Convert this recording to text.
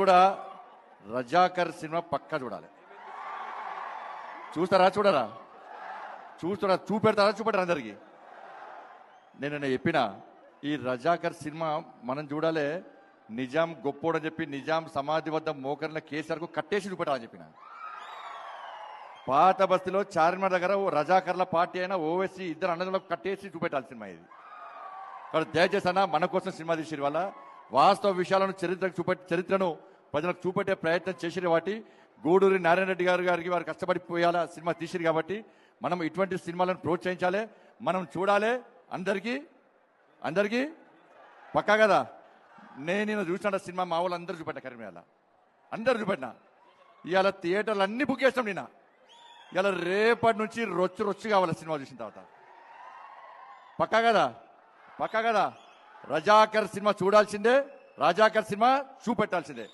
కూడా రజాకర్ సినిమా పక్కా చూడాలి. చూస్తారా చూడరా? చూపెడతారా చూపెడతారా అందరికి? నేను చెప్పిన ఈ రజాకర్ సినిమా మనం చూడాలి. నిజాం గొప్పోడని చెప్పి నిజాం సమాధి వద్ద మోకర్ల కేసీఆర్కు కట్టేసి చూపెట్టాలని చెప్పిన. పాత బస్తీలో చార్మినార్ దగ్గర రజాకర్ల పార్టీ అయినా ఓవైసీ ఇద్దరు అన్నదమ్ములకు కట్టేసి చూపెట్టాలి సినిమా ఇది. కాబట్టి దయచేసి అన్న మన కోసం సినిమా తీసిరు వల్ల వాస్తవ విషయాలను చరిత్రను ప్రజలకు చూపెట్టే ప్రయత్నం చేసిరు. వాటి గూడూరి నారాయణ రెడ్డి గారికి వారు కష్టపడిపోయాల సినిమా తీసిరు. కాబట్టి మనం ఇటువంటి సినిమాలను ప్రోత్సహించాలి, మనం చూడాలి. అందరికీ పక్కా కదా? నేను చూసిన సినిమా మా వాళ్ళు అందరూ చూపెట్టా, కరీంనగర్లో అందరూ చూపెట్టినా. ఇవాళ థియేటర్లు అన్ని బుక్ చేస్తాం. నేను ఇలా రేపటి నుంచి రొచ్చు కావాలి సినిమా చూసిన తర్వాత. పక్కా కదా? రజాకర్ సినిమా చూడాల్సిందే, రజాకర్ సినిమా చూపెట్టాల్సిందే.